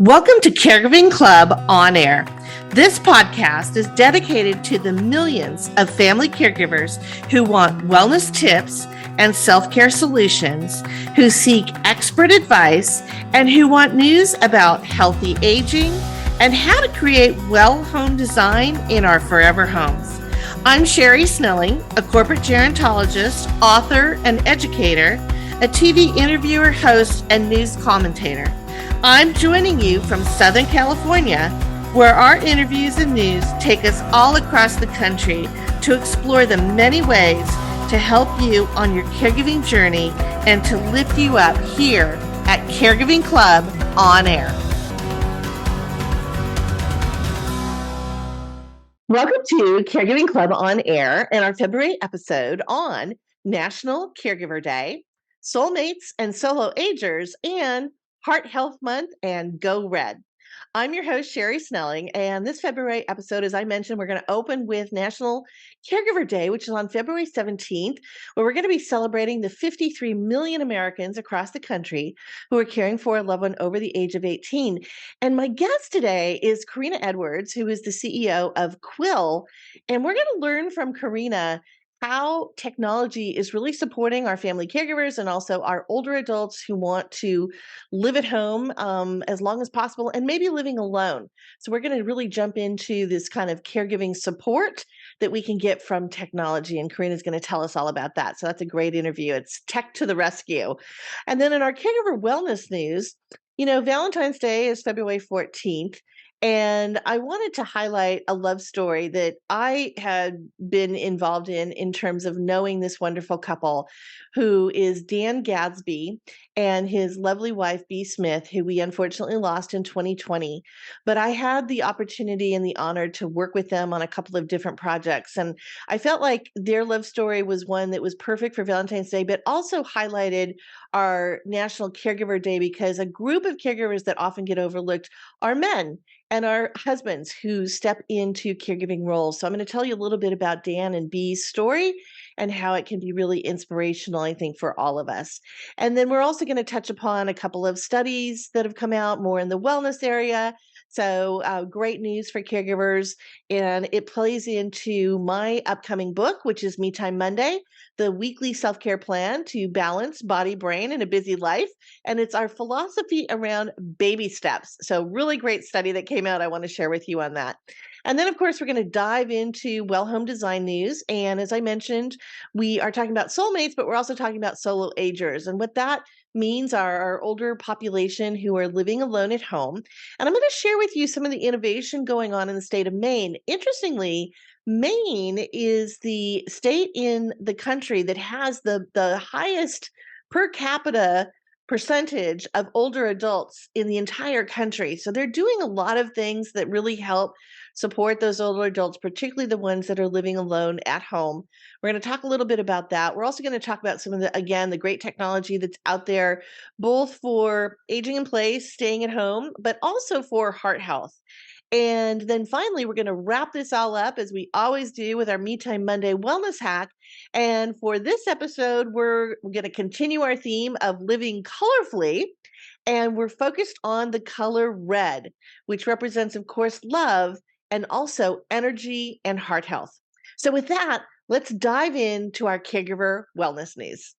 Welcome to Caregiving Club On Air. This podcast is dedicated to the millions of family caregivers who want wellness tips and self-care solutions, who seek expert advice, and who want news about healthy aging and how to create well home design in our forever homes. I'm Sherri Snelling, a corporate gerontologist, author, and educator, a TV interviewer, host, and news commentator. I'm joining you from Southern California, where our interviews and news take us all across the country to explore the many ways to help you on your caregiving journey and to lift you up here at Caregiving Club On Air. Welcome to Caregiving Club On Air and our February episode on National Caregiver Day, Soulmates and Solo Agers, and Heart Health Month and Go Red. I'm your host, Sherri Snelling, and this February episode, as I mentioned, we're going to open with National Caregiver Day, which is on February 17th, where we're going to be celebrating the 53 million Americans across the country who are caring for a loved one over the age of 18. And my guest today is Carina Edwards, who is the CEO of Quil, and we're going to learn from Carina how technology is really supporting our family caregivers and also our older adults who want to live at home as long as possible and maybe living alone. So we're going to really jump into this kind of caregiving support that we can get from technology. And Carina is going to tell us all about that. So that's a great interview. It's tech to the rescue. And then in our caregiver wellness news, Valentine's Day is February 14th. And I wanted to highlight a love story that I had been involved in terms of knowing this wonderful couple who is Dan Gasby and his lovely wife, Bee Smith, who we unfortunately lost in 2020. But I had the opportunity and the honor to work with them on a couple of different projects. And I felt like their love story was one that was perfect for Valentine's Day, but also highlighted our National Caregiver Day because a group of caregivers that often get overlooked are men and our husbands who step into caregiving roles. So I'm going to tell you a little bit about Dan and Bee's story and how it can be really inspirational, I think, for all of us. And then we're also going to touch upon a couple of studies that have come out more in the wellness area. So great news for caregivers. And it plays into my upcoming book, which is Me Time Monday, the weekly self-care plan to balance body, brain in a busy life. And it's our philosophy around baby steps. So really great study that came out. I want to share with you on that. And then, of course, we're going to dive into well home design news. And as I mentioned, we are talking about soulmates, but we're also talking about solo agers. And what that means are our older population who are living alone at home. And I'm going to share with you some of the innovation going on in the state of Maine. Interestingly, Maine is the state in the country that has the highest per capita percentage of older adults in the entire country. So they're doing a lot of things that really help support those older adults, particularly the ones that are living alone at home. We're going to talk a little bit about that. We're also going to talk about some of the great technology that's out there, both for aging in place, staying at home, but also for heart health. And then finally, we're going to wrap this all up as we always do with our Me Time Monday wellness hack. And for this episode, we're going to continue our theme of living colorfully. And we're focused on the color red, which represents, of course, love and also energy and heart health. So with that, let's dive into our caregiver wellness news.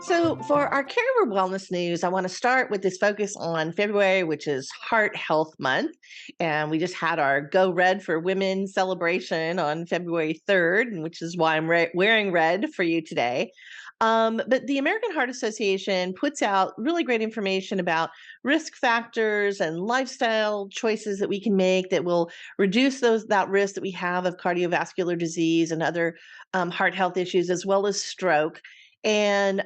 So for our caregiver wellness news, I want to start with this focus on February, which is Heart Health Month. And we just had our Go Red for Women celebration on February 3rd, which is why I'm wearing red for you today. But the American Heart Association puts out really great information about risk factors and lifestyle choices that we can make that will reduce that risk that we have of cardiovascular disease and other heart health issues, as well as stroke. And,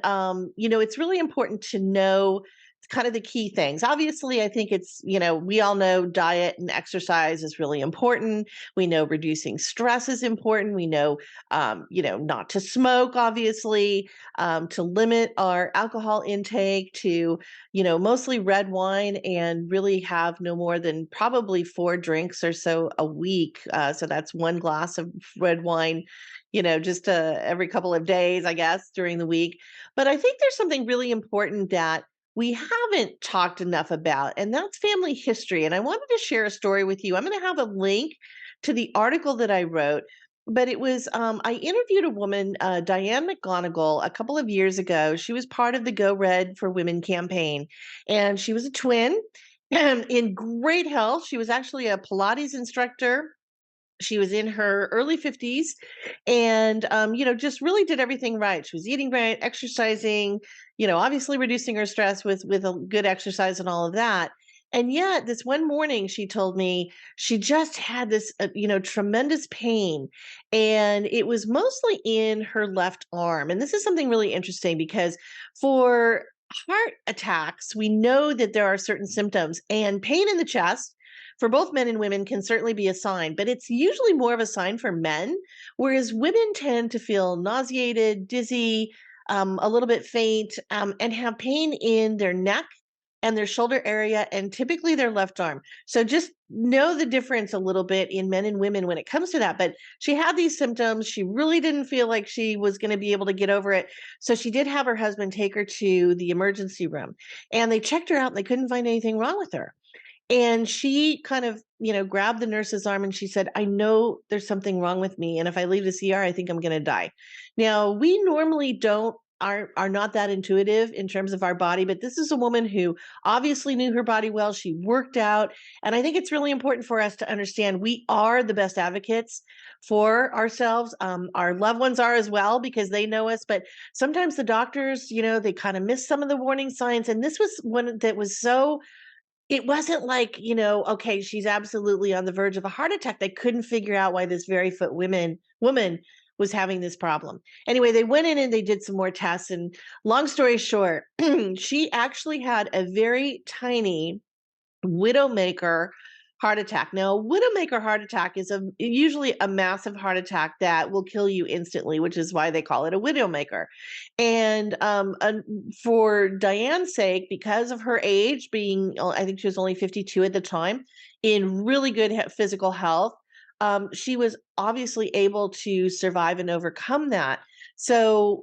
it's really important to know kind of the key things. Obviously, I think it's, we all know diet and exercise is really important. We know reducing stress is important. We know, not to smoke, obviously, to limit our alcohol intake to, mostly red wine and really have no more than probably 4 drinks or so a week. So that's 1 glass of red wine, just every couple of days, I guess, during the week. But I think there's something really important that we haven't talked enough about, and that's family history. And I wanted to share a story with you. I'm going to have a link to the article that I wrote, but it was I interviewed a woman, Diane McGonigal, a couple of years ago. She was part of the Go Red for Women campaign, and she was a twin and in great health. She was actually a Pilates instructor. She was in her early 50s and, just really did everything right. She was eating right, exercising, obviously reducing her stress with a good exercise and all of that. And yet, this one morning, she told me she just had this, tremendous pain. And it was mostly in her left arm. And this is something really interesting because for heart attacks, we know that there are certain symptoms, and pain in the chest for both men and women can certainly be a sign, but it's usually more of a sign for men, whereas women tend to feel nauseated, dizzy, a little bit faint, and have pain in their neck and their shoulder area and typically their left arm. So just know the difference a little bit in men and women when it comes to that. But she had these symptoms. She really didn't feel like she was going to be able to get over it. So she did have her husband take her to the emergency room, and they checked her out and they couldn't find anything wrong with her. And she kind of, grabbed the nurse's arm and she said, I know there's something wrong with me. And if I leave the CR, I think I'm going to die. Now, we normally are not that intuitive in terms of our body, but this is a woman who obviously knew her body well. She worked out. And I think it's really important for us to understand we are the best advocates for ourselves. Our loved ones are as well because they know us. But sometimes the doctors, they kind of miss some of the warning signs. And this was one that was so it wasn't like, okay, she's absolutely on the verge of a heart attack. They couldn't figure out why this very fit woman was having this problem. Anyway, they went in and they did some more tests. And long story short, she actually had a very tiny widowmaker heart attack. Now, a widowmaker heart attack is usually a massive heart attack that will kill you instantly, which is why they call it a widowmaker. And for Diane's sake, because of her age being, I think she was only 52 at the time, in really good physical health, she was obviously able to survive and overcome that. So,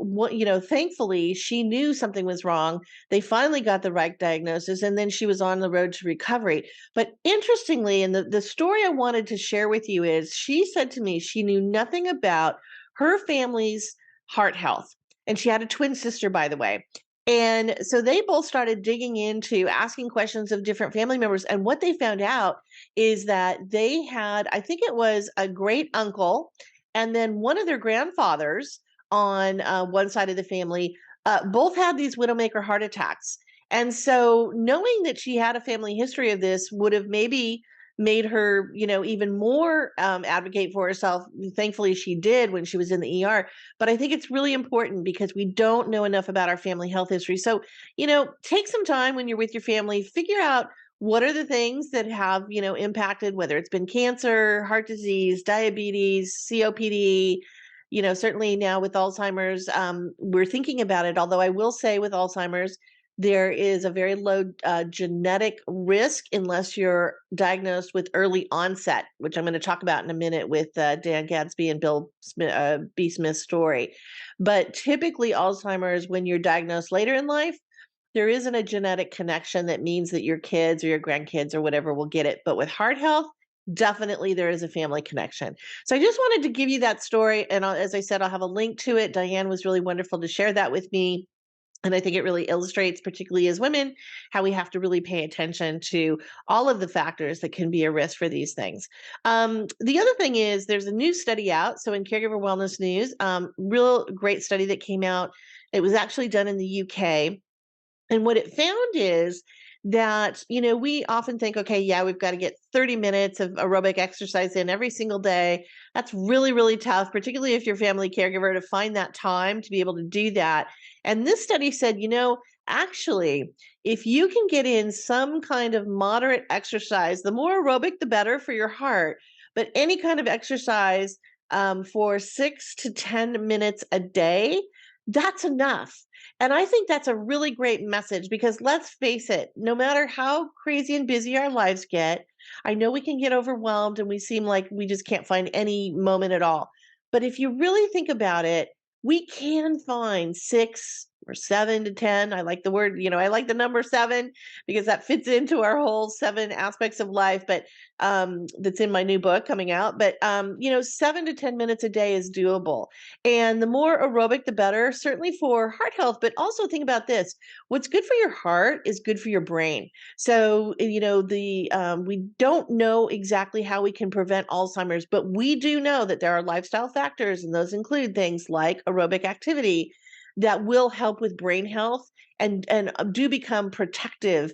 thankfully, she knew something was wrong. They finally got the right diagnosis, and then she was on the road to recovery. But interestingly, and the story I wanted to share with you is she said to me she knew nothing about her family's heart health. And she had a twin sister, by the way. And so they both started digging into asking questions of different family members. And what they found out is that they had, I think it was a great uncle, and then one of their grandfathers on one side of the family, both had these widowmaker heart attacks. And so knowing that she had a family history of this would have maybe made her, even more advocate for herself. Thankfully, she did when she was in the ER. But I think it's really important because we don't know enough about our family health history. So, take some time when you're with your family, figure out what are the things that have, impacted, whether it's been cancer, heart disease, diabetes, COPD. Certainly now with Alzheimer's, we're thinking about it. Although I will say with Alzheimer's, there is a very low genetic risk unless you're diagnosed with early onset, which I'm going to talk about in a minute with Dan Gasby and Bill B. Smith's story. But typically Alzheimer's, when you're diagnosed later in life, there isn't a genetic connection that means that your kids or your grandkids or whatever will get it. But with heart health, definitely there is a family connection. So I just wanted to give you that story. And as I said, I'll have a link to it. Diane was really wonderful to share that with me. And I think it really illustrates, particularly as women, how we have to really pay attention to all of the factors that can be a risk for these things. The other thing is there's a new study out. So in Caregiver Wellness News, real great study that came out. It was actually done in the UK. And what it found is that, we often think, okay, yeah, we've got to get 30 minutes of aerobic exercise in every single day. That's really, really tough, particularly if you're a family caregiver, to find that time to be able to do that. And this study said, actually, if you can get in some kind of moderate exercise, the more aerobic, the better for your heart. But any kind of exercise for 6 to 10 minutes a day, that's enough. And I think that's a really great message because let's face it, no matter how crazy and busy our lives get, I know we can get overwhelmed and we seem like we just can't find any moment at all. But if you really think about it, we can find 6 or 7 to 10. I like the word, I like the number 7 because that fits into our whole 7 aspects of life, but that's in my new book coming out. But 7 to 10 minutes a day is doable. And the more aerobic, the better, certainly for heart health. But also think about this: what's good for your heart is good for your brain. So, we don't know exactly how we can prevent Alzheimer's, but we do know that there are lifestyle factors, and those include things like aerobic activity that will help with brain health and do become protective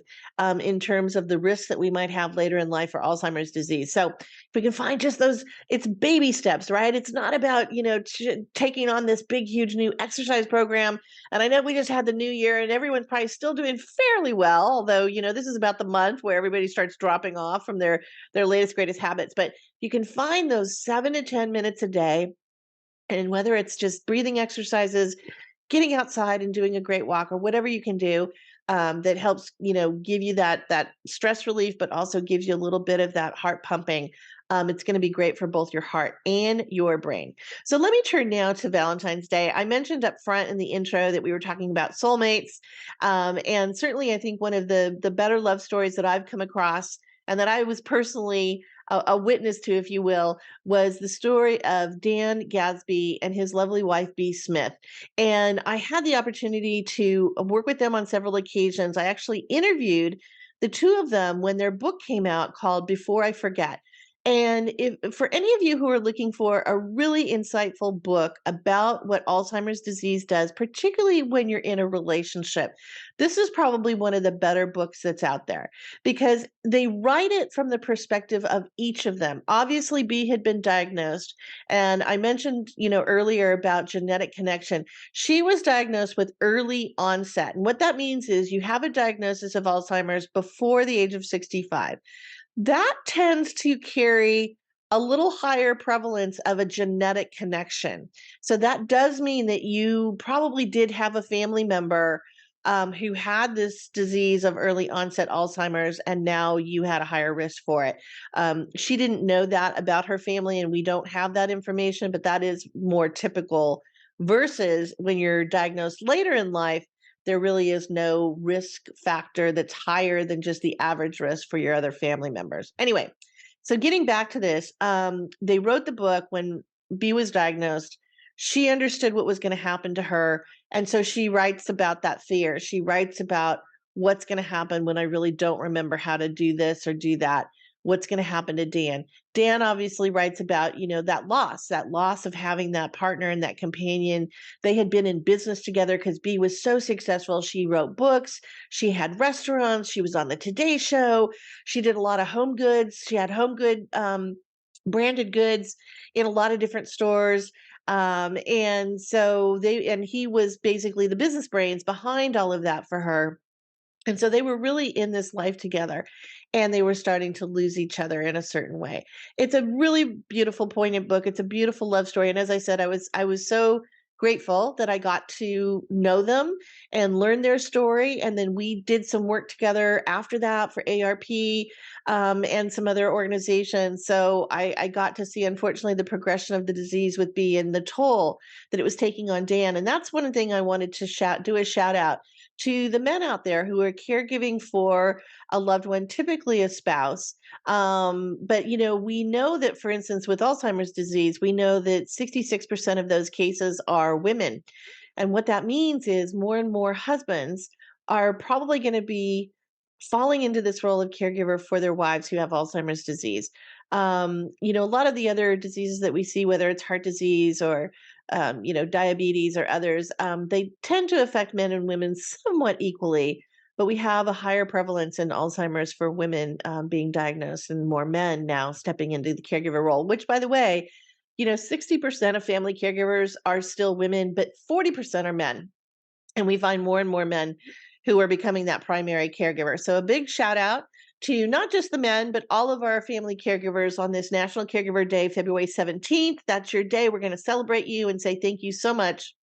in terms of the risks that we might have later in life for Alzheimer's disease. So if we can find just those, it's baby steps, right? It's not about, taking on this big, huge new exercise program. And I know we just had the new year and everyone's probably still doing fairly well, although, this is about the month where everybody starts dropping off from their latest, greatest habits. But you can find those 7 to 10 minutes a day. And whether it's just breathing exercises, getting outside and doing a great walk, or whatever you can do that helps, give you that stress relief, but also gives you a little bit of that heart pumping. It's going to be great for both your heart and your brain. So let me turn now to Valentine's Day. I mentioned up front in the intro that we were talking about soulmates. And certainly I think one of the better love stories that I've come across and that I was personally a witness to, if you will, was the story of Dan Gasby and his lovely wife, Bee Smith. And I had the opportunity to work with them on several occasions. I actually interviewed the two of them when their book came out called Before I Forget. And if for any of you who are looking for a really insightful book about what Alzheimer's disease does, particularly when you're in a relationship, this is probably one of the better books that's out there because they write it from the perspective of each of them. Obviously, B had been diagnosed, and I mentioned, earlier about genetic connection. She was diagnosed with early onset, and what that means is you have a diagnosis of Alzheimer's before the age of 65. That tends to carry a little higher prevalence of a genetic connection. So that does mean that you probably did have a family member who had this disease of early onset Alzheimer's, and now you had a higher risk for it. She didn't know that about her family, and we don't have that information, but that is more typical versus when you're diagnosed later in life. There really is no risk factor that's higher than just the average risk for your other family members. Anyway, so getting back to this, they wrote the book when B was diagnosed. She understood what was going to happen to her. And so she writes about that fear. She writes about what's going to happen when I really don't remember how to do this or do that. What's going to happen to Dan? Dan obviously writes about, that loss of having that partner and that companion. They had been in business together because B was so successful. She wrote books. She had restaurants. She was on the Today Show. She did a lot of home goods. She had home good branded goods in a lot of different stores. And he was basically the business brains behind all of that for her. And so they were really in this life together, and they were starting to lose each other in a certain way. It's a really beautiful, poignant book. It's a beautiful love story. And as I said, I was so grateful that I got to know them and learn their story. And then we did some work together after that for ARP and some other organizations. So I got to see, unfortunately, the progression of the disease with B and the toll that it was taking on Dan. And that's one thing I wanted to do a shout out to the men out there who are caregiving for a loved one, typically a spouse. But, we know that, for instance, with Alzheimer's disease, we know that 66% of those cases are women. And what that means is more and more husbands are probably going to be falling into this role of caregiver for their wives who have Alzheimer's disease. A lot of the other diseases that we see, whether it's heart disease or diabetes or others, they tend to affect men and women somewhat equally, but we have a higher prevalence in Alzheimer's for women being diagnosed and more men now stepping into the caregiver role, which, by the way, 60% of family caregivers are still women, but 40% are men. And we find more and more men who are becoming that primary caregiver. So a big shout out to not just the men, but all of our family caregivers on this National Caregiver Day, February 17th. That's your day. We're going to celebrate you and say thank you so much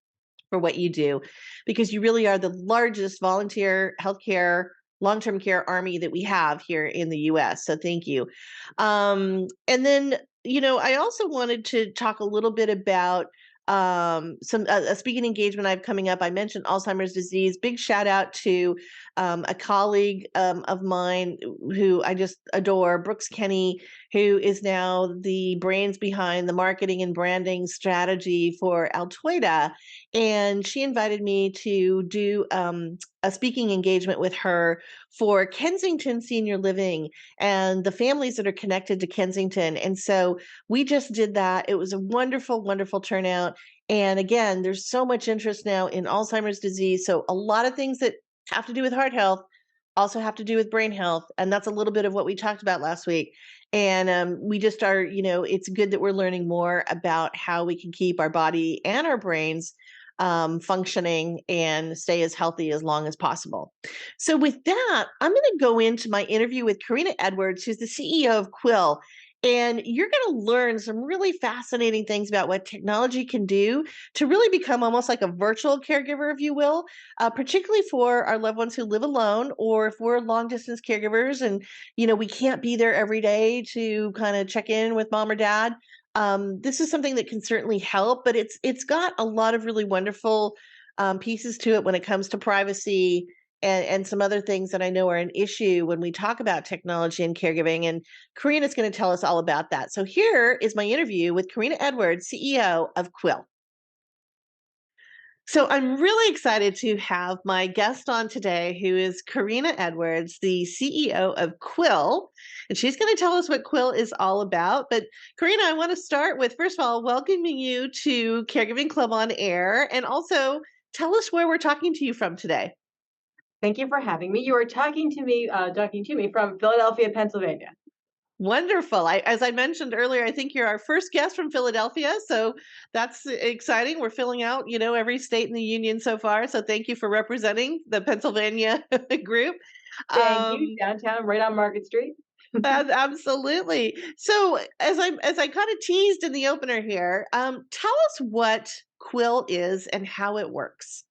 for what you do, because you really are the largest volunteer healthcare, long-term care army that we have here in the U.S. So thank you. And then, I also wanted to talk a little bit about some a speaking engagement I have coming up. I mentioned Alzheimer's disease. Big shout out to a colleague of mine who I just adore, Brooks Kenny, who is now the brains behind the marketing and branding strategy for Altoida. And she invited me to do a speaking engagement with her for Kensington Senior Living and the families that are connected to Kensington. And so we just did that. It was a wonderful, wonderful turnout. And again, there's so much interest now in Alzheimer's disease. So a lot of things that have to do with heart health also have to do with brain health. And that's a little bit of what we talked about last week. And we just are, it's good that we're learning more about how we can keep our body and our brains functioning and stay as healthy as long as possible. So with that, I'm going to go into my interview with Carina Edwards, who's the CEO of Quil. And you're going to learn some really fascinating things about what technology can do to really become almost like a virtual caregiver, if you will, particularly for our loved ones who live alone, or if we're long distance caregivers and, we can't be there every day to kind of check in with mom or dad. This is something that can certainly help, but it's got a lot of really wonderful pieces to it when it comes to privacy and some other things that I know are an issue when we talk about technology and caregiving. And Carina's going to tell us all about that. So here is my interview with Carina Edwards, CEO of Quil. So I'm really excited to have my guest on today, who is Carina Edwards, the CEO of Quil. And she's going to tell us what Quil is all about. But Carina, I want to start with, first of all, welcoming you to Caregiving Club On Air, and also tell us where we're talking to you from today. Thank you for having me. You are talking to me from Philadelphia, Pennsylvania. Wonderful. As I mentioned earlier, I think you're our first guest from Philadelphia, so that's exciting. We're filling out, every state in the union so far. So thank you for representing the Pennsylvania group. Thank you. Downtown, right on Market Street. Absolutely. So as I kind of teased in the opener here, tell us what Quil is and how it works.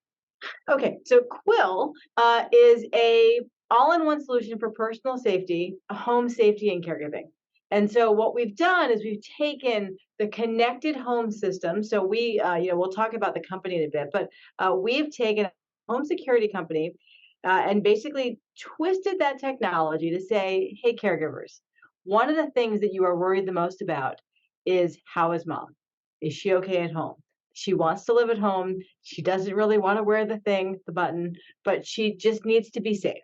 Okay, so Quil is a all-in-one solution for personal safety, home safety, and caregiving. And so what we've done is we've taken the connected home system. So we'll talk about the company in a bit, but we've taken a home security company and basically twisted that technology to say, hey, caregivers, one of the things that you are worried the most about is, how is mom? Is she okay at home? She wants to live at home. She doesn't really want to wear the button, but she just needs to be safe.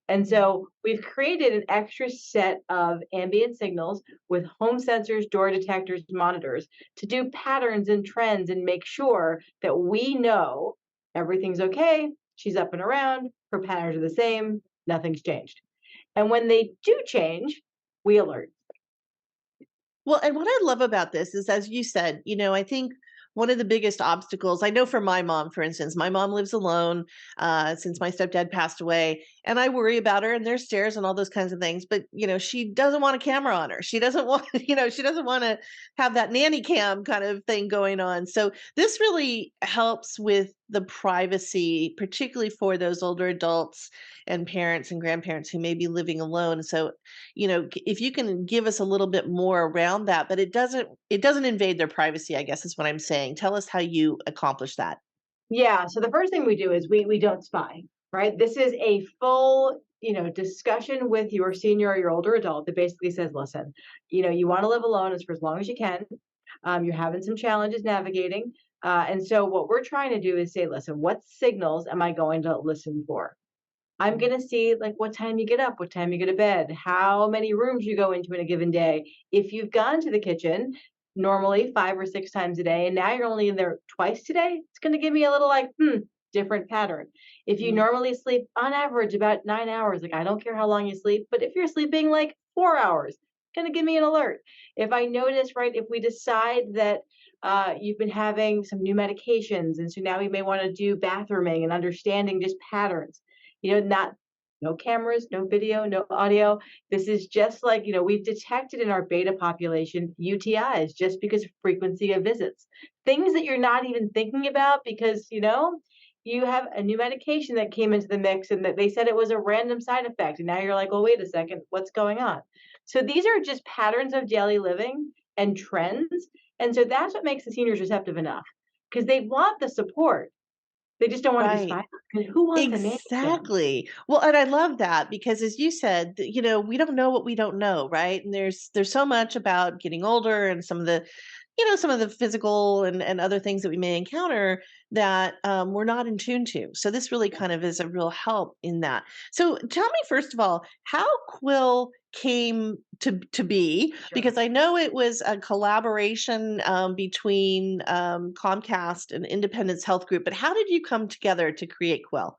And so we've created an extra set of ambient signals with home sensors, door detectors, monitors to do patterns and trends and make sure that we know everything's okay. She's up and around. Her patterns are the same. Nothing's changed. And when they do change, we alert. Well, and what I love about this is, as you said, I think one of the biggest obstacles, I know for my mom, for instance, my mom lives alone since my stepdad passed away, and I worry about her and there's stairs and all those kinds of things. But, she doesn't want a camera on her. She doesn't want, she doesn't want to have that nanny cam kind of thing going on. So this really helps with the privacy, particularly for those older adults and parents and grandparents who may be living alone. So, if you can give us a little bit more around that, but it doesn't invade their privacy, I guess is what I'm saying. Tell us how you accomplish that. Yeah. So the first thing we do is we don't spy, right? This is a full, discussion with your senior or your older adult that basically says, listen, you want to live alone as for as long as you can. You're having some challenges navigating. And so what we're trying to do is say, listen, what signals am I going to listen for? I'm going to see like what time you get up, what time you go to bed, how many rooms you go into in a given day. If you've gone to the kitchen normally 5 or 6 times a day, and now you're only in there twice today, it's going to give me a little like, different pattern. If you Mm. normally sleep on average about 9 hours, like I don't care how long you sleep, but if you're sleeping like 4 hours, it's going to give me an alert. If I notice, right, if we decide that you've been having some new medications, and so now we may want to do bathrooming and understanding just patterns. Not no cameras, no video, no audio. This is just like, we've detected in our beta population UTIs just because of frequency of visits. Things that you're not even thinking about because, you have a new medication that came into the mix and that they said it was a random side effect. And now you're like, well, wait a second, what's going on? So these are just patterns of daily living. and trends. And so that's what makes the seniors receptive enough because they want the support. They just don't want to be Right. spied because who wants to manage them? Exactly. Well, and I love that because as you said, we don't know what we don't know, right? And there's so much about getting older and some of the physical and other things that we may encounter that we're not in tune to. So this really kind of is a real help in that. So tell me first of all, how Quil came to be, Sure. because I know it was a collaboration between Comcast and Independence Health Group. But how did you come together to create Quil?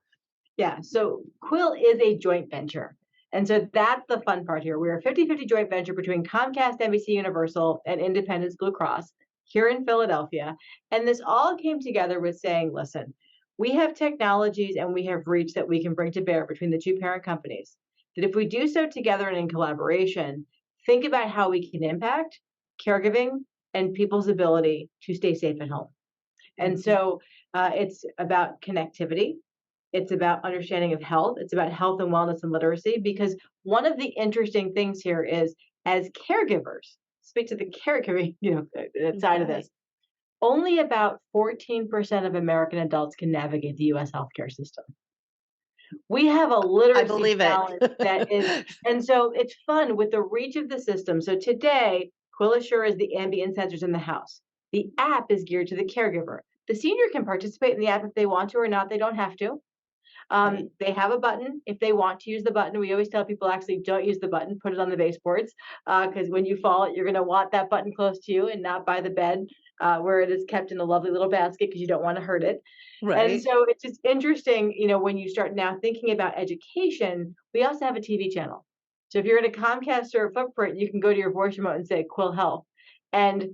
Yeah, so Quil is a joint venture. And so that's the fun part here. We're a 50-50 joint venture between Comcast, NBC Universal, and Independence Blue Cross here in Philadelphia. And this all came together with saying, listen, we have technologies and we have reach that we can bring to bear between the two parent companies. That if we do so together and in collaboration, think about how we can impact caregiving and people's ability to stay safe at home. And Mhm. so it's about connectivity. It's about understanding of health. It's about health and wellness and literacy. Because one of the interesting things here is, as caregivers, speak to the caregiving, side of Right. this. Only about 14% of American adults can navigate the U.S. healthcare system. We have a I literacy believe it. challenge that is, and so it's fun with the reach of the system. So today, QuilAssure is the ambient sensors in the house. The app is geared to the caregiver. The senior can participate in the app if they want to or not. They don't have to. Right. They have a button if they want to use the button. We always tell people actually don't use the button, put it on the baseboards, because when you fall, you're going to want that button close to you and not by the bed where it is kept in a lovely little basket because you don't want to hurt it. And Right. so it's just interesting, when you start now thinking about education, we also have a TV channel. So if you're in a Comcast or a Footprint, you can go to your voice remote and say Quil Health. And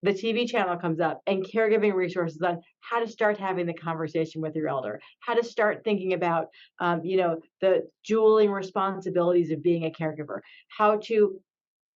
the TV channel comes up and caregiving resources on how to start having the conversation with your elder, how to start thinking about, the dueling responsibilities of being a caregiver, how to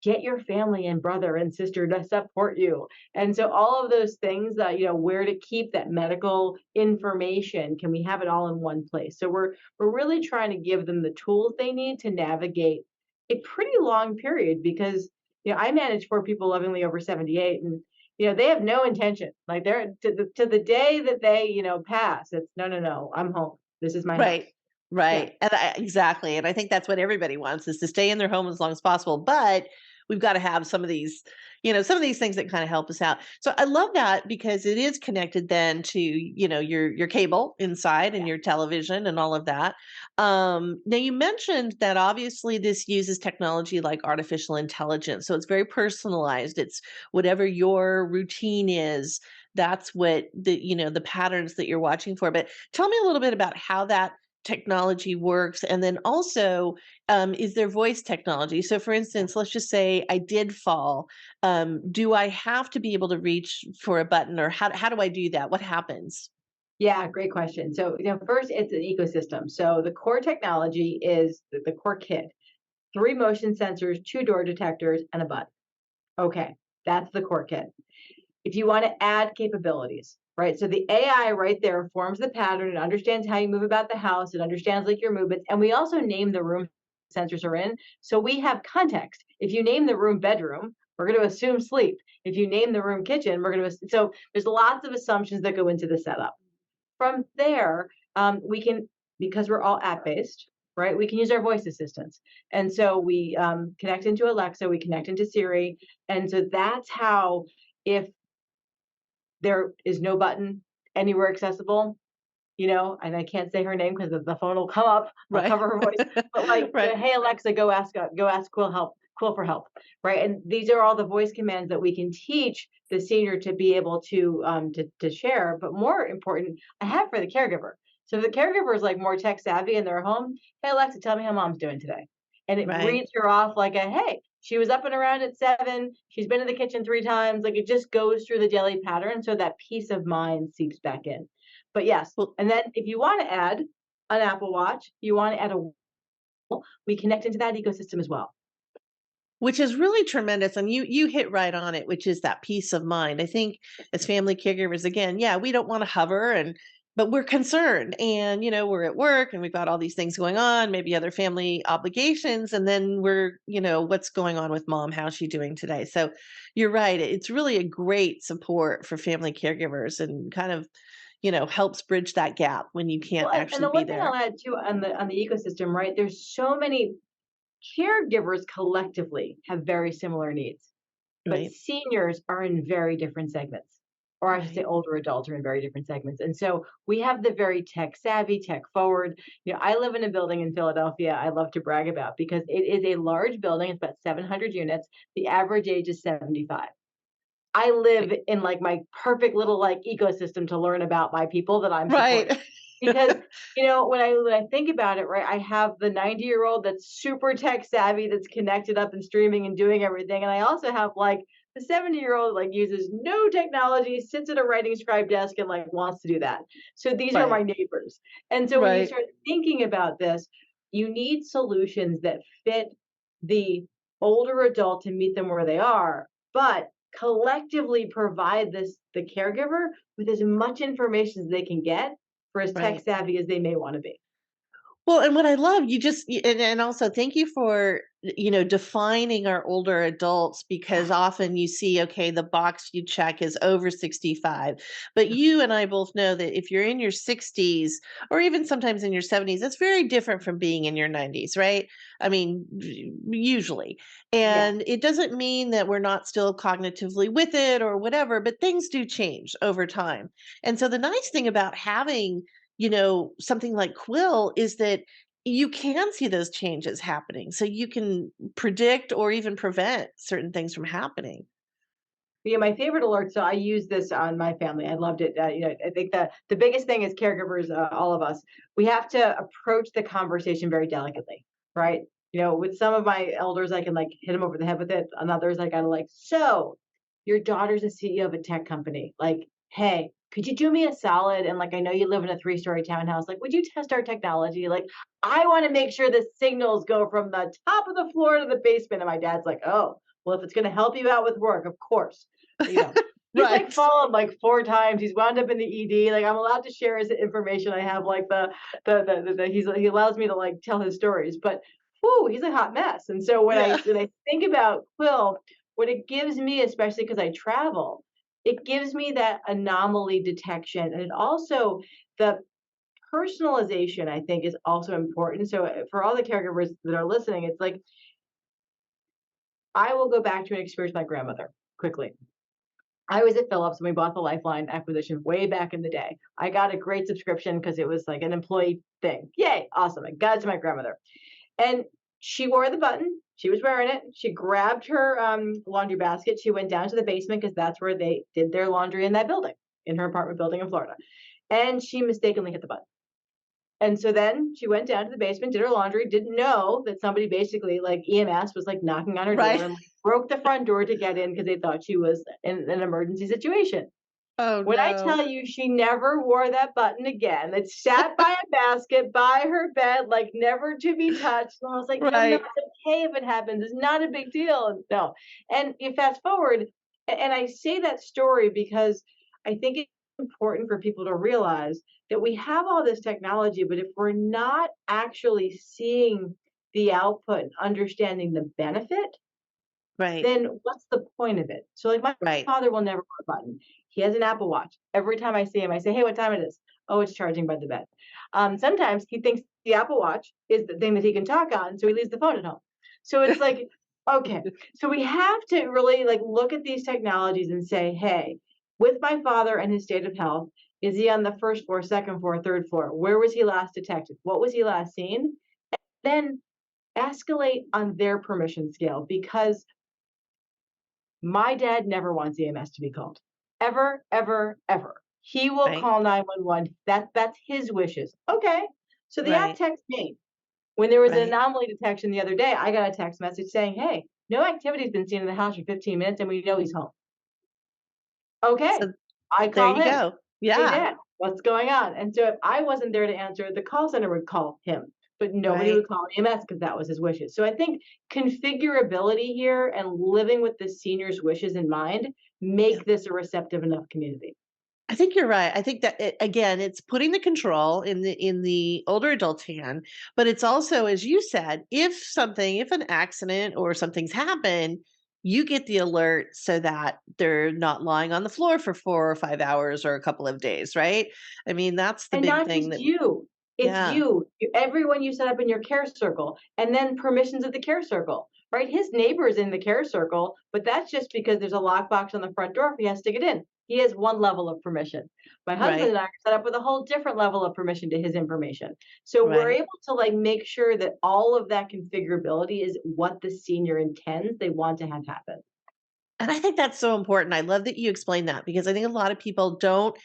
get your family and brother and sister to support you. And so all of those things that, where to keep that medical information, can we have it all in one place? So we're really trying to give them the tools they need to navigate a pretty long period because I manage 4 people lovingly over 78 and they have no intention. Like they're to the day that they, pass, it's no, no, no, I'm home. This is my house. Right. Yeah. Right. Exactly. And I think that's what everybody wants, is to stay in their home as long as possible. But we've got to have some of these things that kind of help us out. So I love that because it is connected then to, your cable inside and Yeah. your television and all of that. Now you mentioned that obviously this uses technology like artificial intelligence. So it's very personalized. It's whatever your routine is, that's what the patterns that you're watching for. But tell me a little bit about how that technology works. And then also, is there voice technology? So, for instance, let's just say I did fall. Do I have to be able to reach for a button, or how do I do that? What happens? Yeah, great question. So, first, it's an ecosystem. So, the core technology is the core kit: 3 motion sensors, 2 door detectors, and a button. Okay, that's the core kit. If you want to add capabilities, right? So the AI right there forms the pattern and understands how you move about the house. It understands like your movements. And we also name the room sensors are in. So we have context. If you name the room bedroom, we're going to assume sleep. If you name the room kitchen, we're going to, so there's lots of assumptions that go into the setup. From there, we can, because we're all app based, right? We can use our voice assistants. And so we connect into Alexa, we connect into Siri. And so that's how, if there is no button anywhere accessible, and I can't say her name because the phone will come up. I'll Right. cover her voice, but like, Right. hey Alexa, go ask Quil for help, right? And these are all the voice commands that we can teach the senior to be able to share. But more important, I have for the caregiver. So if the caregiver is like more tech savvy in their home, hey Alexa, tell me how mom's doing today, and it Right. reads her off like a hey. She was up and around at 7. She's been in the kitchen 3 times. Like it just goes through the daily pattern so that peace of mind seeps back in. But yes, Well, and then if you want to add an Apple Watch, you want to add we connect into that ecosystem as well. which is really tremendous, and you hit right on it, which is that peace of mind. I think as family caregivers, again, yeah, we don't want to hover, and but we're concerned, and we're at work and we've got all these things going on, maybe other family obligations, and then what's going on with mom, how's she doing today? So you're right, it's really a great support for family caregivers, and kind of helps bridge that gap when you can't Well, and actually the be one thing I'll there. add too on the ecosystem, right? There's so many caregivers collectively have very similar needs, but Right. seniors are in very different segments. Or I should say Right. older adults are in very different segments. And so we have the very tech savvy, tech forward. I live in a building in Philadelphia I love to brag about because it is a large building. It's about 700 units. The average age is 75. I live in like my perfect little like ecosystem to learn about my people that I'm supporting. Right. Because when I think about it, right, I have the 90-year-old that's super tech savvy, that's connected up and streaming and doing everything, and I also have like the 70-year-old like uses no technology, sits at a writing scribe desk and like wants to do that. So these are my Right. neighbors. And so when you Right. start thinking about this, you need solutions that fit the older adult to meet them where they are, but collectively provide the caregiver with as much information as they can get for as tech Right. savvy as they may want to be. Well, and what I love, and also thank you for, defining our older adults, because often you see, okay, the box you check is over 65. But you and I both know that if you're in your 60s or even sometimes in your 70s, that's very different from being in your 90s, right? I mean, usually. Yeah. And it doesn't mean that we're not still cognitively with it or whatever, but things do change over time. And so the nice thing about having something like Quil is that you can see those changes happening. So you can predict or even prevent certain things from happening. Yeah, my favorite alert. So I use this on my family. I loved it. I think the biggest thing is caregivers, all of us, we have to approach the conversation very delicately, right? With some of my elders, I can like hit them over the head with it. On others, I gotta like, so your daughter's a CEO of a tech company. Like, hey, could you do me a solid? And like, I know you live in a 3-story townhouse. Like, would you test our technology? Like, I want to make sure the signals go from the top of the floor to the basement. And my dad's like, oh, well, if it's going to help you out with work, of course. You know, he's like Right. fallen like 4 times. He's wound up in the ED. Like I'm allowed to share his information. I have like he allows me to like tell his stories. But whoo, he's a hot mess. And so when I Yeah. when I think about Quil, what it gives me, especially because I travel, it gives me that anomaly detection, and it also the personalization I think is also important. So for all the caregivers that are listening, it's like I will go back to an experience with my grandmother quickly. I was at Philips when we bought the Lifeline acquisition way back in the day. I got a great subscription because it was like an employee thing. Yay, awesome. I got it to my grandmother. And she wore the button. She was wearing it. She grabbed her laundry basket. She went down to the basement because that's where they did their laundry in that building, in her apartment building in Florida. And she mistakenly hit the button. And so then she went down to the basement, did her laundry, didn't know that somebody basically like EMS was like knocking on her door Right. and like, broke the front door to get in because they thought she was in an emergency situation. Oh When I no. tell you she never wore that button again, it sat by a basket by her bed, like never to be touched. And I was like, no, Right. it's okay if it happens. It's not a big deal. No. And you fast forward, and I say that story because I think it's important for people to realize that we have all this technology, but if we're not actually seeing the output and understanding the benefit, Right. then what's the point of it? So, like, my Right. father will never wear a button. He has an Apple Watch. Every time I see him, I say, "Hey, what time it is?" "Oh, it's charging by the bed." Sometimes he thinks the Apple Watch is the thing that he can talk on, so he leaves the phone at home. So it's like, okay, so we have to really like look at these technologies and say, "Hey, with my father and his state of health, is he on the first floor, second floor, third floor? Where was he last detected? What was he last seen?" Then escalate on their permission scale because my dad never wants EMS to be called. Ever, ever, ever. He will Right. call 911. That's his wishes. Okay. So the app Right. texts me. When there was an Right. anomaly detection the other day, I got a text message saying, "Hey, no activity has been seen in the house for 15 minutes and we know he's home." Okay. So I there call you him. go. "Hey, Yeah. Dad, what's going on?" And so if I wasn't there to answer, the call center would call him, but nobody Right. would call EMS because that was his wishes. So I think configurability here and living with the senior's wishes in mind Yeah. make this a receptive enough community. I think you're right. I think that again, it's putting the control in the older adult's hand, but it's also, as you said, if an accident or something's happened, you get the alert so that they're not lying on the floor for 4 or 5 hours or a couple of days, right? I mean, that's the And big not thing just that, you, it's yeah, you, everyone you set up in your care circle, and then permissions of the care circle, right? His neighbor's in the care circle, but that's just because there's a lockbox on the front door if he has to get in. He has one level of permission. My husband right, and I are set up with a whole different level of permission to his information. So we're right. able to like make sure that all of that configurability is what the senior intends they want to have happen. And I think that's so important. I love that you explained that because I think a lot of people don't,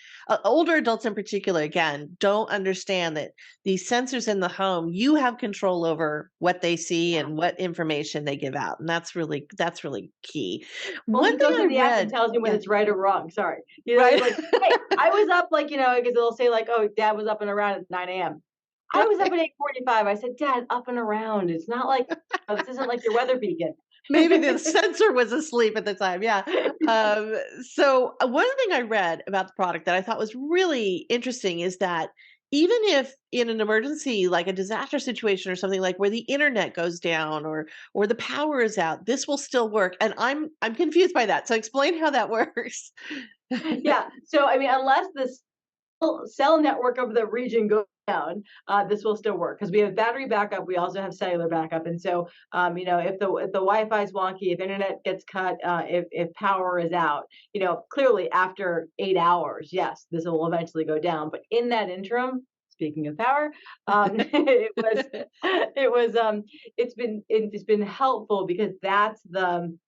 older adults in particular, again, don't understand that these sensors in the home, you have control over what they see Yeah. and what information they give out. And that's really key. Well, One he thing goes I in the app and read, tells you when yeah, it's right or wrong, sorry. He's right. like, "Hey, I was up," like, because it'll say like, "Oh, dad was up and around at 9 AM." I was up Right. at 8:45. I said, "Dad, up and around. It's not like this isn't like your weather beacon." Maybe the sensor was asleep at the time. Yeah. So one thing I read about the product that I thought was really interesting is that even if in an emergency, like a disaster situation or something like where the internet goes down or the power is out, this will still work. And I'm confused by that. So explain how that works. Yeah, so, I mean, unless the cell network of the region goes down, this will still work because we have battery backup. We also have cellular backup, and so if the Wi-Fi is wonky, if internet gets cut, if power is out, clearly after 8 hours, yes, this will eventually go down. But in that interim, speaking of power, it's been helpful because that's the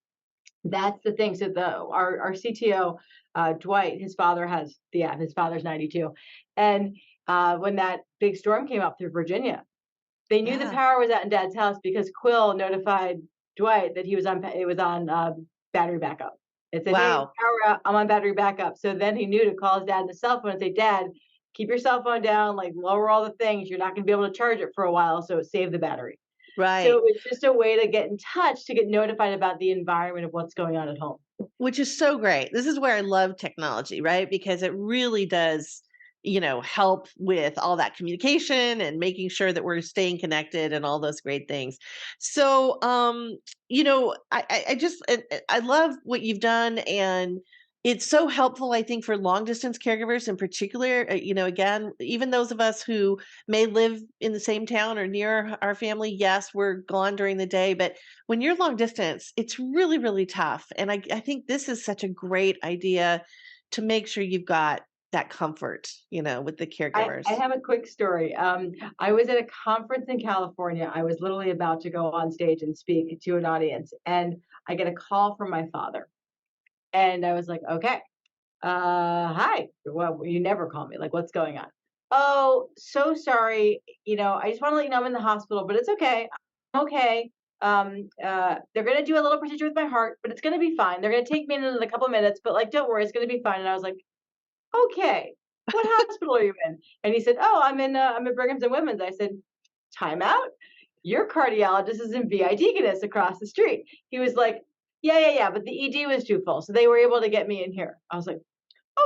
thing. So our CTO, Dwight, his father has the app. His father's 92, and when that big storm came up through Virginia, they knew the Yeah. power was out in Dad's house because Quil notified Dwight that it was on battery backup. It said, "Hey, Wow. power out. I'm on battery backup." So then he knew to call his dad on the cell phone and say, "Dad, keep your cell phone down. Like lower all the things. You're not going to be able to charge it for a while, so save the battery." So Right. it's just a way to get in touch to get notified about the environment of what's going on at home. Which is so great. This is where I love technology, right? Because it really does, help with all that communication and making sure that we're staying connected and all those great things. So, I just I love what you've done, and it's so helpful. I think for long distance caregivers in particular. Again, even those of us who may live in the same town or near our family, yes, we're gone during the day, but when you're long distance, it's really, really tough. And I think this is such a great idea to make sure you've got that comfort, with the I caregivers. have a quick story. I was at a conference in California. I was literally about to go on stage and speak to an audience, and I get a call from my father. And I was like, okay, hi. Well, you never call me. Like, what's going on? Oh, so sorry. I just want to let you know I'm in the hospital, but it's okay. I'm okay. They're gonna do a little procedure with my heart, but it's gonna be fine. They're gonna take me in a couple minutes, but like, don't worry, it's gonna be fine. And I was like, okay, what hospital are you in? And he said, oh, I'm in Brigham's and Women's. I said, time out. Your cardiologist is in VI Deaconess across the street. He was like, yeah, yeah, yeah, but the ED was too full, so they were able to get me in here. I was like,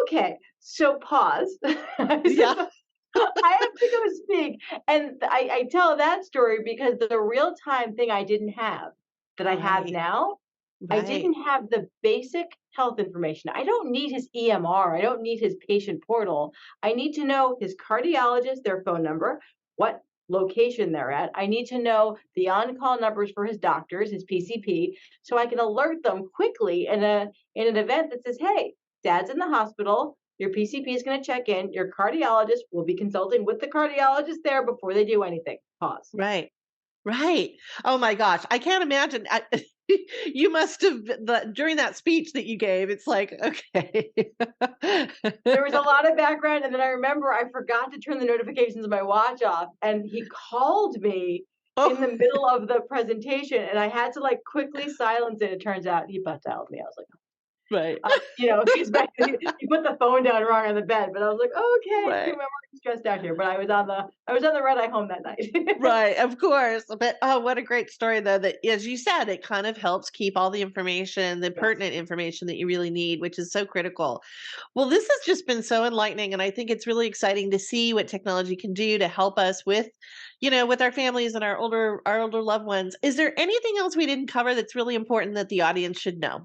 okay, so pause. I said, Yeah. I have to go speak. And I tell that story because the real time thing I didn't have that I have Right. now, I Right. didn't have the basic health information. I don't need his EMR. I don't need his patient portal. I need to know his cardiologist, their phone number, what location they're at. I need to know the on-call numbers for his doctors, his PCP, so I can alert them quickly in an event that says, "Hey, dad's in the hospital. Your PCP is going to check in. Your cardiologist will be consulting with the cardiologist there before they do anything." Pause. Right. Right. Oh my gosh. I can't imagine. You must have during that speech that you gave, it's like, okay. There was a lot of background, and then I remember I forgot to turn the notifications of my watch off, and he called me in Oh, the middle of the presentation, and I had to like quickly silence it. It turns out he butt dialed me. I was like, Right. Because back then you put the phone down wrong on the bed, but I was like, "Okay, Right. I'm already stressed out here." But I was on the red eye home that night. Right, of course. But oh, what a great story though that as you said, it kind of helps keep all the information, the Yes. pertinent information that you really need, which is so critical. Well, this has just been so enlightening and I think it's really exciting to see what technology can do to help us with, with our families and our older loved ones. Is there anything else we didn't cover that's really important that the audience should know?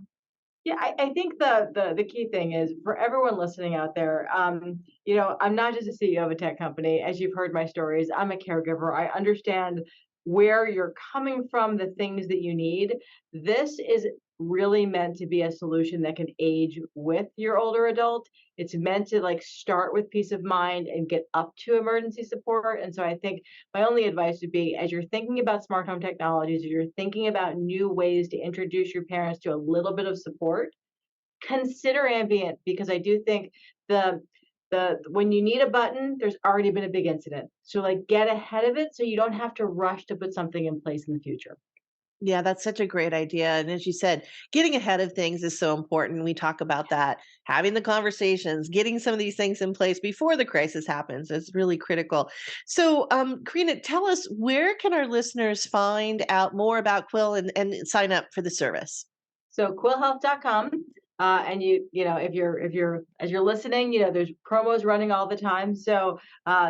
Yeah, I think the key thing is for everyone listening out there, I'm not just a CEO of a tech company. As you've heard my stories, I'm a caregiver. I understand where you're coming from, the things that you need. This is really meant to be a solution that can age with your older adult. It's meant to like start with peace of mind and get up to emergency support. And so I think my only advice would be as you're thinking about smart home technologies, as you're thinking about new ways to introduce your parents to a little bit of support, consider ambient because I do think the when you need a button, there's already been a big incident. So like get ahead of it so you don't have to rush to put something in place in the future. Yeah, that's such a great idea. And as you said, getting ahead of things is so important. We talk about that, having the conversations, getting some of these things in place before the crisis happens is really critical. So, Karina, tell us where can our listeners find out more about Quill and sign up for the service? So quillhealth.com. And if you're as you're listening, there's promos running all the time. So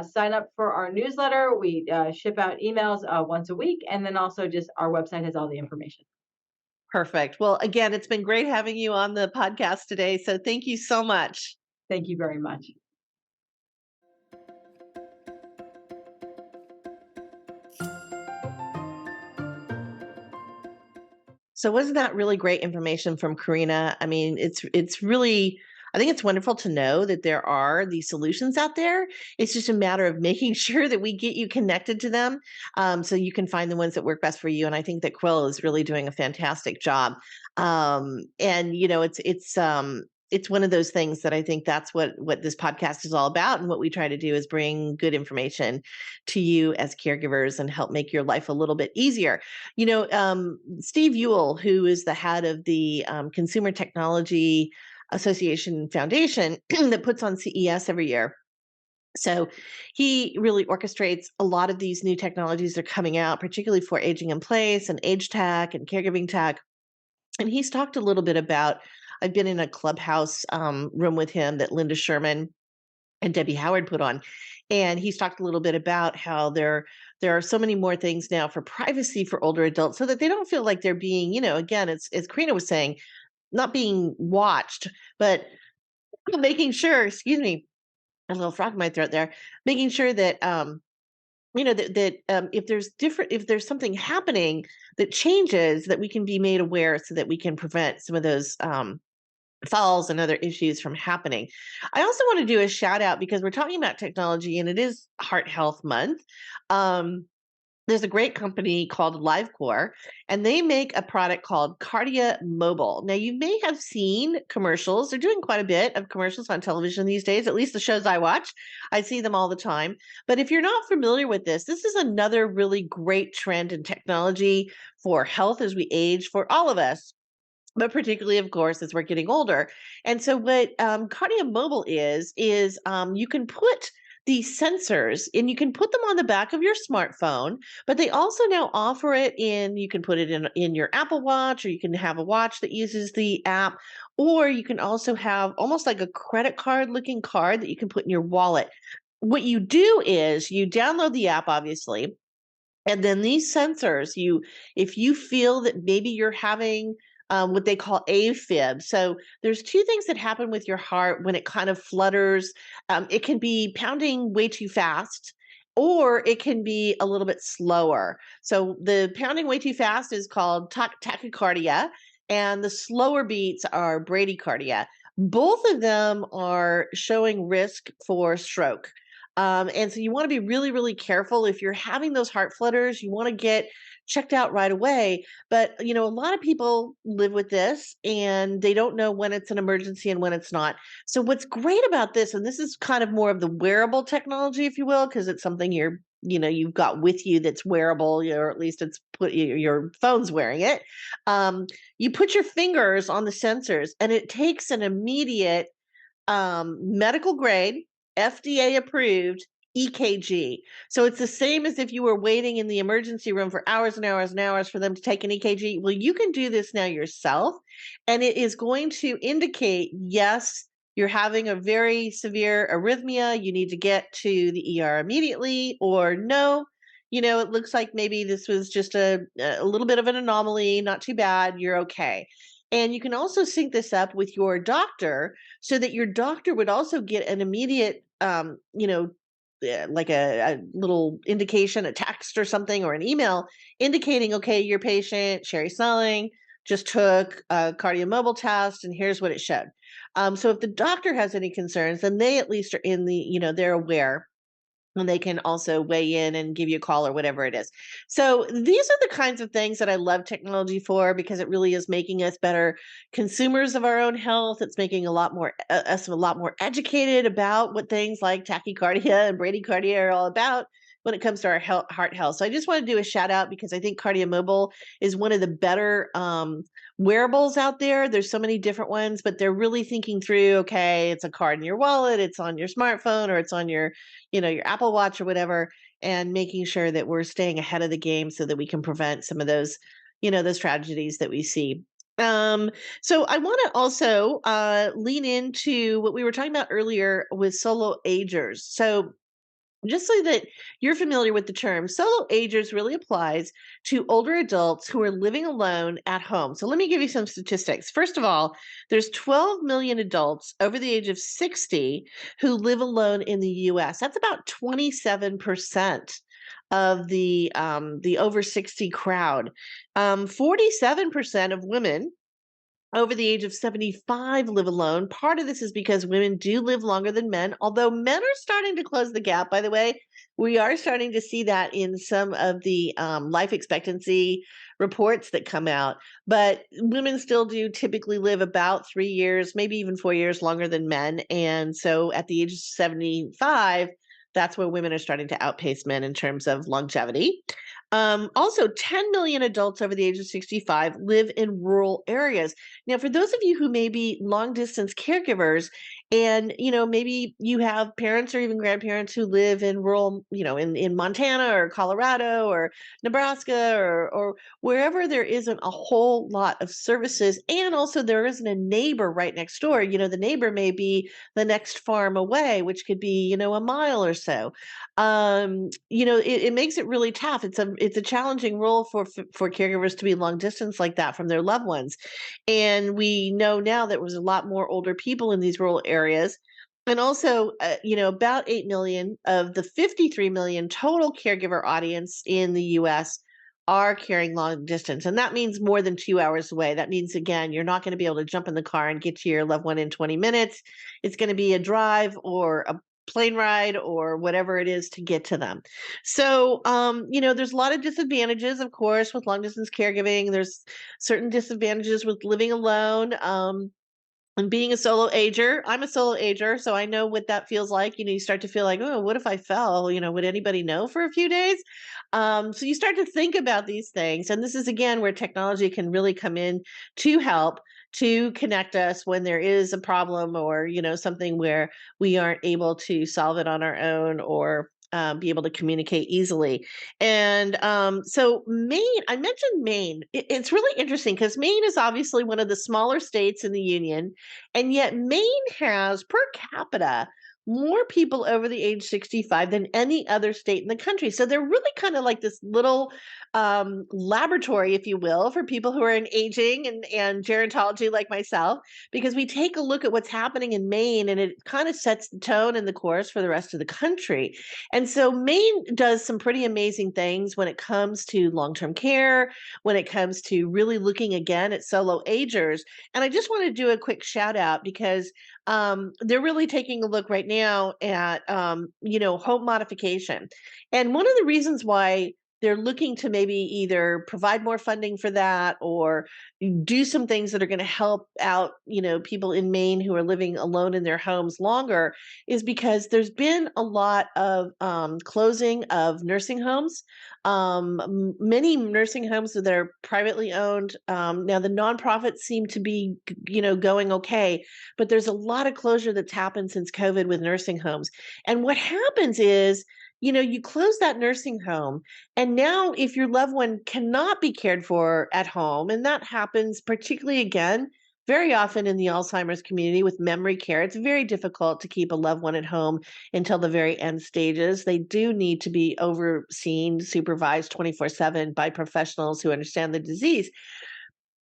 sign up for our newsletter. We ship out emails once a week, and then also just our website has all the information. Perfect. Well, again, it's been great having you on the podcast today. So thank you so much. Thank you very much. So wasn't that really great information from Karina? I mean, it's really I think it's wonderful to know that there are these solutions out there. It's just a matter of making sure that we get you connected to them, so you can find the ones that work best for you. And I think that Quill is really doing a fantastic job. And it's one of those things that I think that's what this podcast is all about, and what we try to do is bring good information to you as caregivers and help make your life a little bit easier. Steve Ewell, who is the head of the Consumer Technology Association Foundation that puts on CES every year. So he really orchestrates a lot of these new technologies that are coming out, particularly for aging in place and age tech and caregiving tech. And he's talked a little bit about, I've been in a clubhouse room with him that Linda Sherman and Debbie Howard put on. And he's talked a little bit about how there are so many more things now for privacy for older adults so that they don't feel like they're being, again, it's as Karina was saying, not being watched, but making sure, excuse me, a little frog in my throat there, making sure that if there's something happening that changes, that we can be made aware so that we can prevent some of those falls and other issues from happening. I also want to do a shout out because we're talking about technology and it is Heart Health Month. There's a great company called LiveCore, and they make a product called Cardia Mobile. Now, you may have seen commercials. They're doing quite a bit of commercials on television these days, at least the shows I watch. I see them all the time. But if you're not familiar with this is another really great trend in technology for health as we age for all of us, but particularly, of course, as we're getting older. And so what Cardia Mobile is you can put these sensors and you can put them on the back of your smartphone, but they also now offer it you can put it in your Apple Watch, or you can have a watch that uses the app, or you can also have almost like a credit card looking card that you can put in your wallet. What you do is you download the app, obviously, and then these sensors, if you feel that maybe you're having what they call AFib. So there's two things that happen with your heart when it kind of flutters. It can be pounding way too fast, or it can be a little bit slower. So the pounding way too fast is called tachycardia, and the slower beats are bradycardia. Both of them are showing risk for stroke. And so you want to be really, really careful. If you're having those heart flutters, you want to get checked out right away. But, a lot of people live with this and they don't know when it's an emergency and when it's not. So what's great about this, and this is kind of more of the wearable technology, if you will, because it's something you're you've got with you that's wearable, or at least it's your phone's wearing it. You put your fingers on the sensors, and it takes an immediate medical grade, FDA approved EKG. So it's the same as if you were waiting in the emergency room for hours and hours and hours for them to take an EKG. Well, you can do this now yourself, and it is going to indicate, yes, you're having a very severe arrhythmia. You need to get to the ER immediately, or no, it looks like maybe this was just a little bit of an anomaly, not too bad, you're okay. And you can also sync this up with your doctor so that your doctor would also get an immediate, like a little indication, a text or something, or an email indicating, okay, your patient, Sherri Snelling, just took a cardiomobile test and here's what it showed. So if the doctor has any concerns, then they at least are in the, they're aware, and they can also weigh in and give you a call or whatever it is. So these are the kinds of things that I love technology for, because it really is making us better consumers of our own health. It's making us a lot more educated about what things like tachycardia and bradycardia are all about when it comes to our heart health. So I just want to do a shout out, because I think KardioMobile is one of the better wearables out there. There's so many different ones, but they're really thinking through, okay, it's a card in your wallet, it's on your smartphone, or it's on your your Apple Watch or whatever, and making sure that we're staying ahead of the game so that we can prevent some of those, those tragedies that we see. So I want to also lean into what we were talking about earlier with solo agers. So just so that you're familiar with the term, solo agers really applies to older adults who are living alone at home. So let me give you some statistics. First of all, there's 12 million adults over the age of 60 who live alone in the US. That's about 27% of the over 60 crowd. 47% of women over the age of 75 live alone. Part of this is because women do live longer than men, although men are starting to close the gap, by the way. We are starting to see that in some of the life expectancy reports that come out. But women still do typically live about 3 years, maybe even 4 years longer than men. And so at the age of 75, that's where women are starting to outpace men in terms of longevity. Also, 10 million adults over the age of 65 live in rural areas. Now, for those of you who may be long distance caregivers, and maybe you have parents or even grandparents who live in rural, in Montana or Colorado or Nebraska or wherever there isn't a whole lot of services, and also there isn't a neighbor right next door. The neighbor may be the next farm away, which could be, a mile or so. It makes it really tough. It's a challenging role for caregivers to be long distance like that from their loved ones. And we know now that there was a lot more older people in these rural areas. And also, about 8 million of the 53 million total caregiver audience in the US are caring long distance. And that means more than 2 hours away. That means, again, you're not going to be able to jump in the car and get to your loved one in 20 minutes. It's going to be a drive or a plane ride or whatever it is to get to them. So, there's a lot of disadvantages, of course, with long distance caregiving. There's certain disadvantages with living alone. And being a solo ager. I'm a solo ager, so I know what that feels like. You start to feel like, oh, what if I fell? Would anybody know for a few days? So you start to think about these things. And this is, again, where technology can really come in to help to connect us when there is a problem or, something where we aren't able to solve it on our own or be able to communicate easily. And so Maine, I mentioned Maine. It's really interesting because Maine is obviously one of the smaller states in the union, and yet Maine has per capita more people over the age 65 than any other state in the country. So they're really kind of like this little laboratory, if you will, for people who are in aging and gerontology like myself, because we take a look at what's happening in Maine and it kind of sets the tone and the course for the rest of the country. And so Maine does some pretty amazing things when it comes to long-term care, when it comes to really looking again at solo agers. And I just want to do a quick shout out because they're really taking a look right now at, home modification. And one of the reasons why they're looking to maybe either provide more funding for that or do some things that are going to help out, people in Maine who are living alone in their homes longer, is because there's been a lot of closing of nursing homes. Many nursing homes that are privately owned. Now the nonprofits seem to be, going okay, but there's a lot of closure that's happened since COVID with nursing homes. And what happens is, you close that nursing home, and now if your loved one cannot be cared for at home, and that happens particularly again, very often in the Alzheimer's community with memory care, it's very difficult to keep a loved one at home until the very end stages. They do need to be overseen, supervised 24/7 by professionals who understand the disease.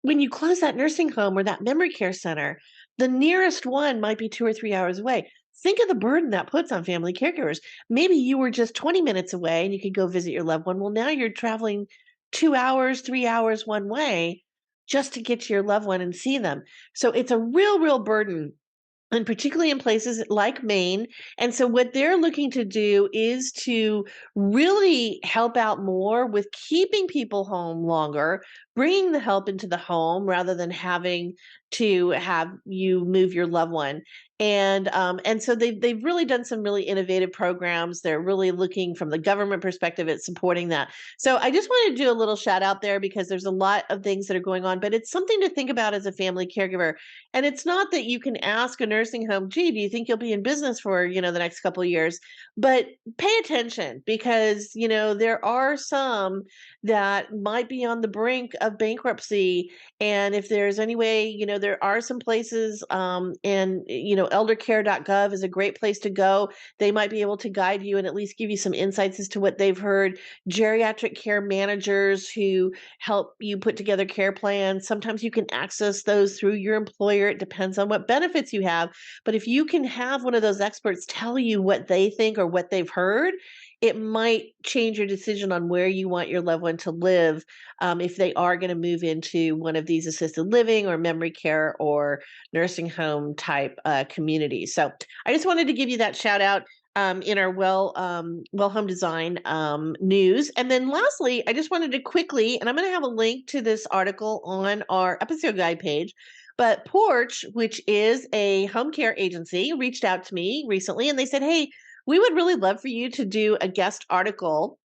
When you close that nursing home or that memory care center, the nearest one might be 2 or 3 hours away. Think of the burden that puts on family caregivers. Maybe you were just 20 minutes away and you could go visit your loved one. Well, now you're traveling 2 hours, 3 hours one way just to get to your loved one and see them. So it's a real, real burden, and particularly in places like Maine. And so what they're looking to do is to really help out more with keeping people home longer, bringing the help into the home rather than having to have you move your loved one. And so they've really done some really innovative programs. They're really looking from the government perspective at supporting that. So I just wanted to do a little shout out there because there's a lot of things that are going on, but it's something to think about as a family caregiver. And it's not that you can ask a nursing home, gee, do you think you'll be in business for, the next couple of years? But pay attention because, there are some that might be on the brink of bankruptcy. And if there's any way, there are some places, and, eldercare.gov is a great place to go. They might be able to guide you and at least give you some insights as to what they've heard. Geriatric care managers who help you put together care plans. Sometimes you can access those through your employer. It depends on what benefits you have. But if you can have one of those experts tell you what they think or what they've heard, it might change your decision on where you want your loved one to live, if they are going to move into one of these assisted living or memory care or nursing home type communities. So I just wanted to give you that shout out in our Well Home Design news. And then lastly, I just wanted to quickly, and I'm going to have a link to this article on our episode guide page, but Porch, which is a home care agency, reached out to me recently and they said, hey, we would really love for you to do a guest article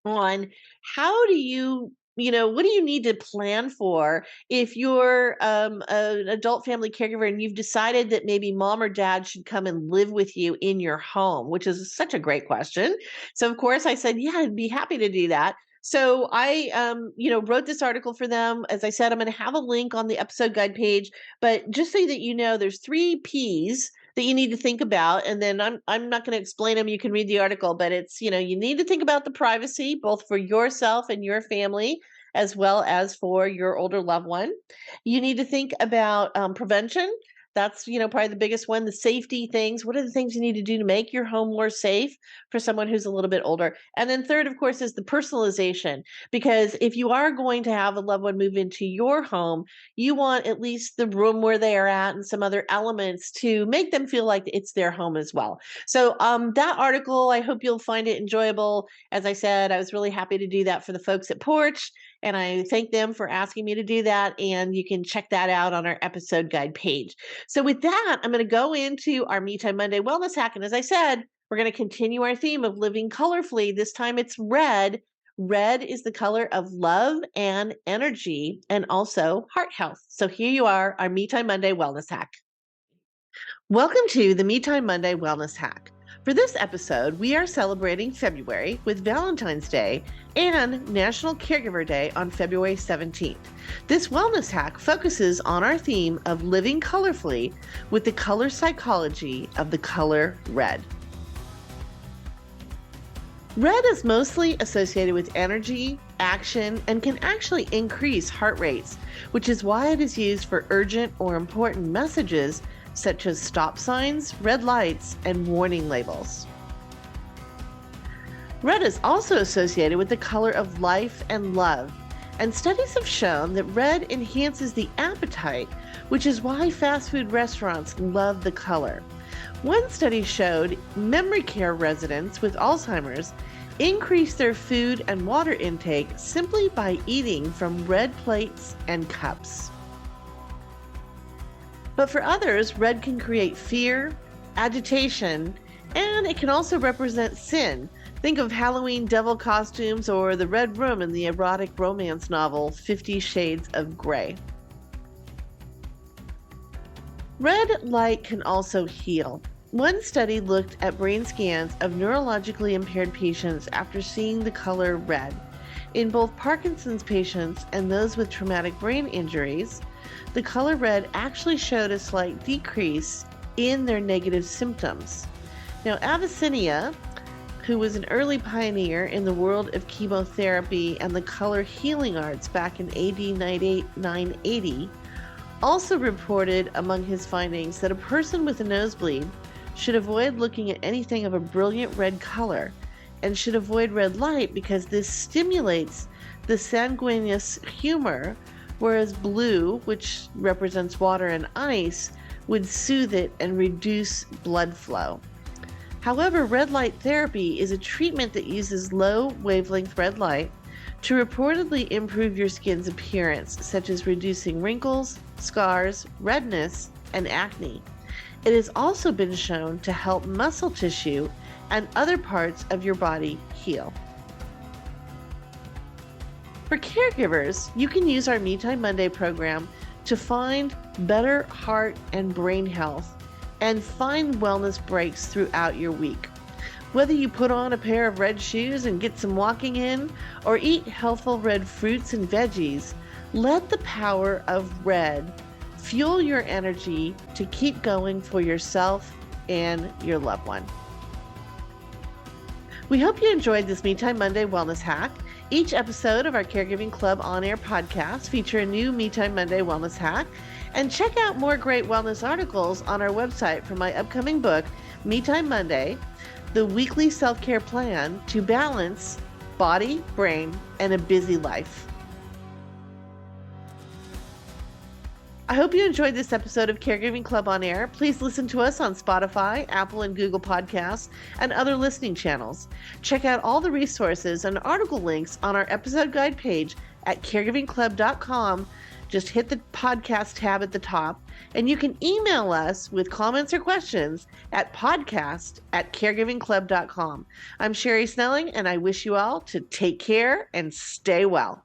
on how do you, what do you need to plan for if you're an adult family caregiver and you've decided that maybe mom or dad should come and live with you in your home, which is such a great question. So of course I said, yeah, I'd be happy to do that. So I, wrote this article for them. As I said, I'm going to have a link on the episode guide page, but just so that you know, there's 3 P's that you need to think about. And then I'm not going to explain them. You can read the article, but it's, you need to think about the privacy, both for yourself and your family, as well as for your older loved one. You need to think about prevention. That's, probably the biggest one, the safety things. What are the things you need to do to make your home more safe for someone who's a little bit older? And then third, of course, is the personalization. Because if you are going to have a loved one move into your home, you want at least the room where they are at and some other elements to make them feel like it's their home as well. So that article, I hope you'll find it enjoyable. As I said, I was really happy to do that for the folks at Porch. And I thank them for asking me to do that. And you can check that out on our episode guide page. So with that, I'm going to go into our Me Time Monday Wellness Hack. And as I said, we're going to continue our theme of living colorfully. This time it's red. Red is the color of love and energy and also heart health. So here you are, our Me Time Monday Wellness Hack. Welcome to the Me Time Monday Wellness Hack. For this episode, we are celebrating February with Valentine's Day and National Caregiver Day on February 17th. This wellness hack focuses on our theme of living colorfully with the color psychology of the color red. Red is mostly associated with energy, action, and can actually increase heart rates, which is why it is used for urgent or important messages such as stop signs, red lights, and warning labels. Red is also associated with the color of life and love, and studies have shown that red enhances the appetite, which is why fast food restaurants love the color. One study showed memory care residents with Alzheimer's increase their food and water intake simply by eating from red plates and cups. But for others, red can create fear, agitation, and it can also represent sin. Think of Halloween devil costumes or the red room in the erotic romance novel 50 Shades of Grey. Red light can also heal. One study looked at brain scans of neurologically impaired patients after seeing the color red. In both Parkinson's patients and those with traumatic brain injuries, the color red actually showed a slight decrease in their negative symptoms. Now, Avicenna, who was an early pioneer in the world of chemotherapy and the color healing arts back in AD 980, also reported among his findings that a person with a nosebleed should avoid looking at anything of a brilliant red color and should avoid red light because this stimulates the sanguineous humor, whereas blue, which represents water and ice, would soothe it and reduce blood flow. However, red light therapy is a treatment that uses low wavelength red light to reportedly improve your skin's appearance, such as reducing wrinkles, scars, redness, and acne. It has also been shown to help muscle tissue and other parts of your body heal. For caregivers, you can use our Me Time Monday program to find better heart and brain health and find wellness breaks throughout your week. Whether you put on a pair of red shoes and get some walking in, or eat healthful red fruits and veggies, let the power of red fuel your energy to keep going for yourself and your loved one. We hope you enjoyed this Me Time Monday wellness hack. Each episode of our Caregiving Club On Air podcast feature a new Me Time Monday wellness hack. And check out more great wellness articles on our website for my upcoming book, Me Time Monday, the weekly self-care plan to balance body, brain, and a busy life. I hope you enjoyed this episode of Caregiving Club On Air. Please listen to us on Spotify, Apple and Google Podcasts, and other listening channels. Check out all the resources and article links on our episode guide page at caregivingclub.com. Just hit the podcast tab at the top, and you can email us with comments or questions at podcast@caregivingclub.com. I'm Sherri Snelling, and I wish you all to take care and stay well.